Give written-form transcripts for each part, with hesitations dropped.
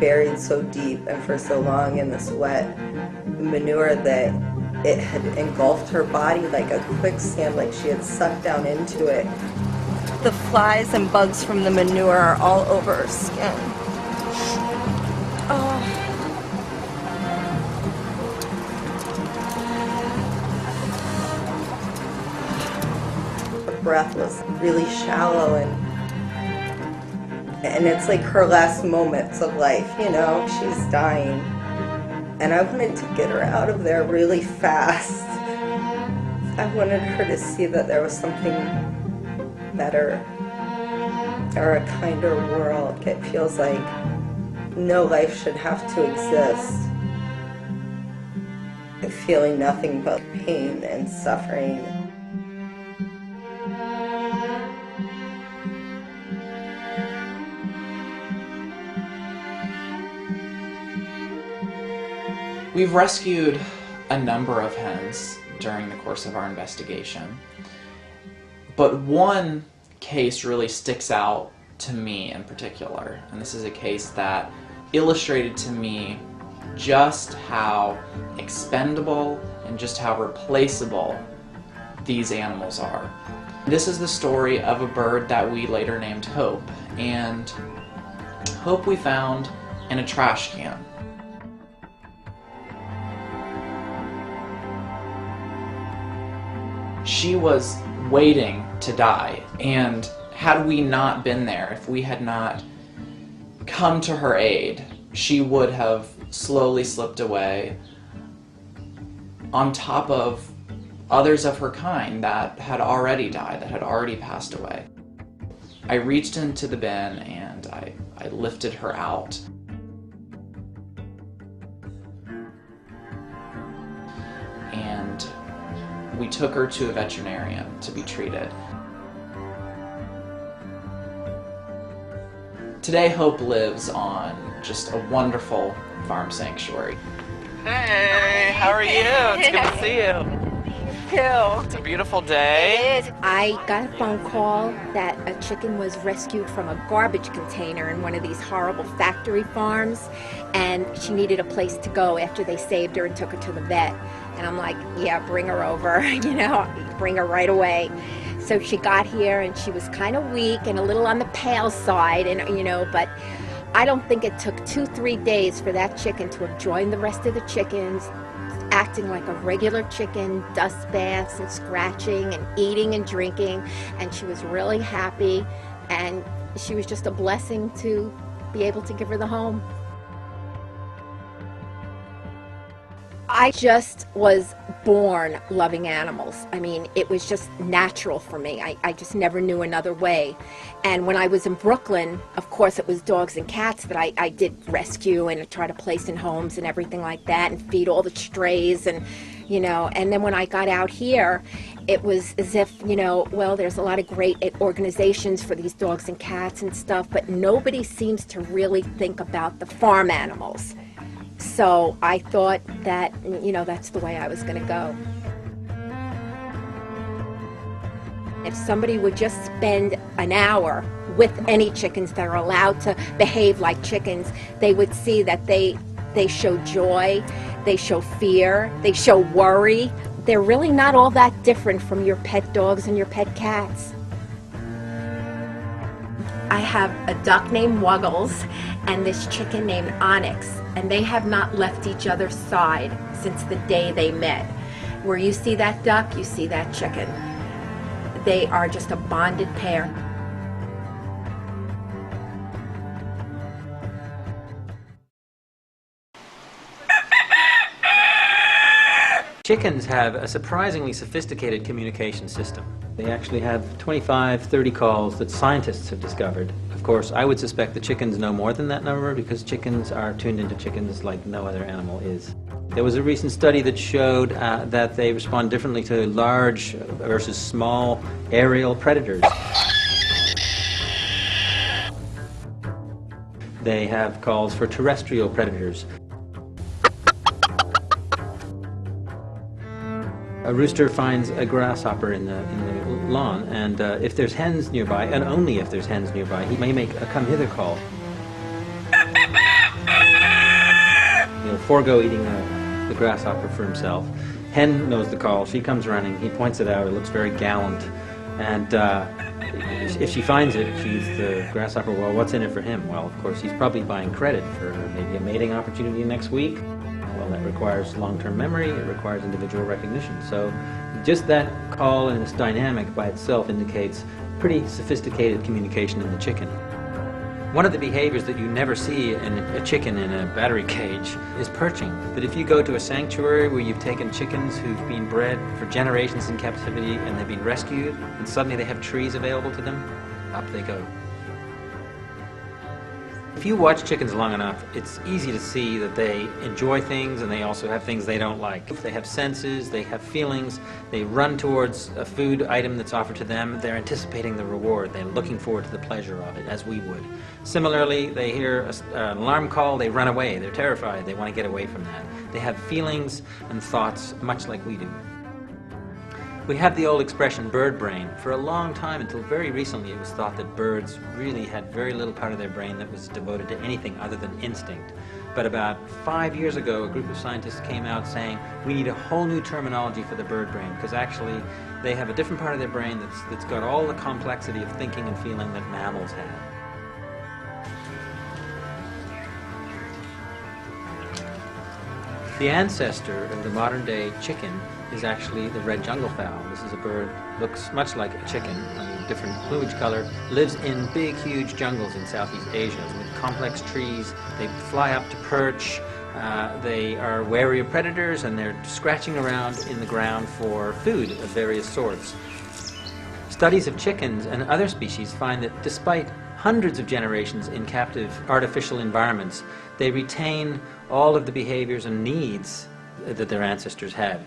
Buried so deep and for so long in this wet manure that it had engulfed her body like a quicksand, like she had sucked down into it. The flies and bugs from the manure are all over her skin. Oh. Her breath was really shallow, and it's like her last moments of life, you know, she's dying. And I wanted to get her out of there really fast. I wanted her to see that there was something better, or a kinder world. It feels like no life should have to exist, feeling nothing but pain and suffering. We've rescued a number of hens during the course of our investigation, but one case really sticks out to me in particular, and this is a case that illustrated to me just how expendable and just how replaceable these animals are. This is the story of a bird that we later named Hope, and Hope we found in a trash can. She was waiting to die, and had we not been there, if we had not come to her aid, she would have slowly slipped away on top of others of her kind that had already died, that had already passed away. I reached into the bin and I lifted her out. And we took her to a veterinarian to be treated. Today, Hope lives on just a wonderful farm sanctuary. Hey, how are you? It's good to see you. It's a beautiful day. It is. I got a phone call that a chicken was rescued from a garbage container in one of these horrible factory farms, and she needed a place to go after they saved her and took her to the vet. And I'm like, yeah, bring her over, you know, bring her right away. So she got here and she was kind of weak and a little on the pale side, and you know, but I don't think it took 2-3 days for that chicken to have joined the rest of the chickens, acting like a regular chicken, dust baths and scratching and eating and drinking, and she was really happy, and she was just a blessing to be able to give her the home. I just was born loving animals. I mean, it was just natural for me. I just never knew another way. And when I was in Brooklyn, of course, it was dogs and cats that I did rescue and try to place in homes and everything like that, and feed all the strays, and you know. And then when I got out here, it was as if, you know, well, there's a lot of great organizations for these dogs and cats and stuff, but nobody seems to really think about the farm animals. So I thought that, you know, that's the way I was going to go. If somebody would just spend an hour with any chickens that are allowed to behave like chickens, they would see that they show joy, they show fear, they show worry. They're really not all that different from your pet dogs and your pet cats. I have a duck named Wuggles and this chicken named Onyx, and they have not left each other's side since the day they met. Where you see that duck, you see that chicken. They are just a bonded pair. Chickens have a surprisingly sophisticated communication system. They actually have 25, 30 calls that scientists have discovered. Of course, I would suspect the chickens know more than that number because chickens are tuned into chickens like no other animal is. There was a recent study that showed that they respond differently to large versus small aerial predators. They have calls for terrestrial predators. A rooster finds a grasshopper in the lawn, and if there's hens nearby, and only if there's hens nearby, he may make a come hither call. forego eating the grasshopper for himself. Hen knows the call. She comes running. He points it out. It looks very gallant. And if she finds it, she's the grasshopper. Well, what's in it for him? Well, of course, he's probably buying credit for maybe a mating opportunity next week. Well, that requires long-term memory. It requires individual recognition. So just that call and its dynamic by itself indicates pretty sophisticated communication in the chicken. One of the behaviors that you never see in a chicken in a battery cage is perching. But if you go to a sanctuary where you've taken chickens who've been bred for generations in captivity and they've been rescued, and suddenly they have trees available to them, up they go. If you watch chickens long enough, it's easy to see that they enjoy things and they also have things they don't like. If they have senses, they have feelings, they run towards a food item that's offered to them, they're anticipating the reward, they're looking forward to the pleasure of it, as we would. Similarly, they hear an alarm call, they run away, they're terrified, they want to get away from that. They have feelings and thoughts much like we do. We have the old expression bird brain. For a long time, until very recently, it was thought that birds really had very little part of their brain that was devoted to anything other than instinct. But about 5 years ago, a group of scientists came out saying we need a whole new terminology for the bird brain, because actually they have a different part of their brain that's got all the complexity of thinking and feeling that mammals have. The ancestor of the modern-day chicken is actually the red jungle fowl. This is a bird, looks much like a chicken, a different plumage color, lives in big, huge jungles in Southeast Asia with complex trees. They fly up to perch. They are wary of predators, and they're scratching around in the ground for food of various sorts. Studies of chickens and other species find that despite hundreds of generations in captive artificial environments, they retain all of the behaviors and needs that their ancestors had.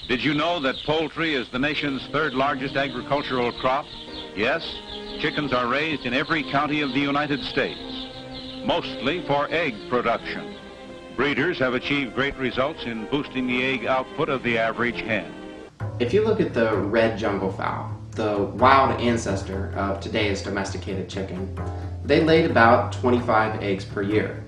Did you know that poultry is the nation's third largest agricultural crop? Yes, chickens are raised in every county of the United States, mostly for egg production. Breeders have achieved great results in boosting the egg output of the average hen. If you look at the red jungle fowl, the wild ancestor of today's domesticated chicken, they laid about 25 eggs per year.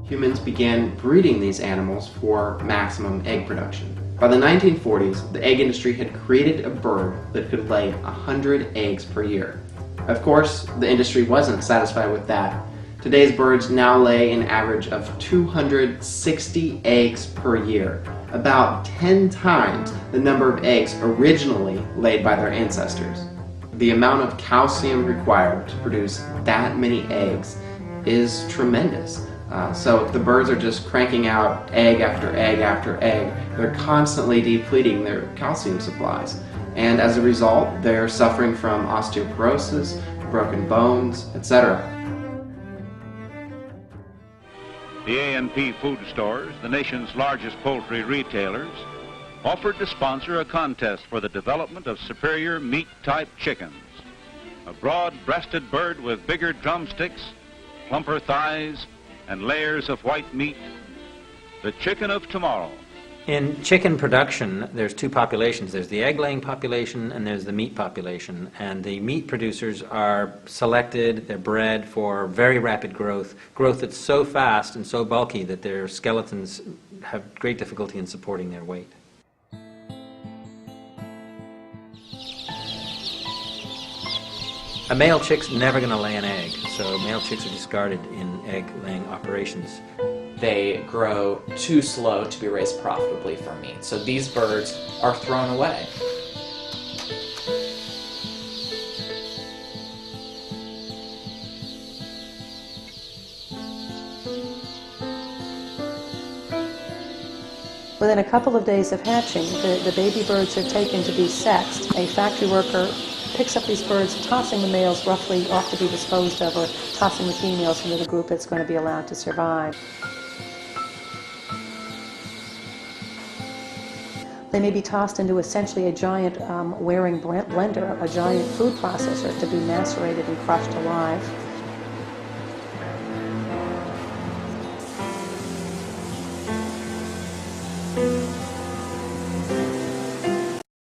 Humans began breeding these animals for maximum egg production. By the 1940s, the egg industry had created a bird that could lay 100 eggs per year. Of course, the industry wasn't satisfied with that. Today's birds now lay an average of 260 eggs per year, about 10 times the number of eggs originally laid by their ancestors. The amount of calcium required to produce that many eggs is tremendous. So if the birds are just cranking out egg after egg after egg, they're constantly depleting their calcium supplies. And as a result, they're suffering from osteoporosis, broken bones, etc. The A&P food stores, the nation's largest poultry retailers, offered to sponsor a contest for the development of superior meat-type chickens. A broad-breasted bird with bigger drumsticks, plumper thighs, and layers of white meat, the chicken of tomorrow. In chicken production, there's two populations. There's the egg-laying population and there's the meat population. And the meat producers are selected, they're bred for very rapid growth that's so fast and so bulky that their skeletons have great difficulty in supporting their weight. A male chick's never going to lay an egg, so male chicks are discarded in egg-laying operations. They grow too slow to be raised profitably for meat, so these birds are thrown away. Within a couple of days of hatching, the baby birds are taken to be sexed. A factory worker picks up these birds, tossing the males roughly off to be disposed of, or tossing the females into the group that's going to be allowed to survive. They may be tossed into essentially a giant wearing blender, a giant food processor, to be macerated and crushed alive.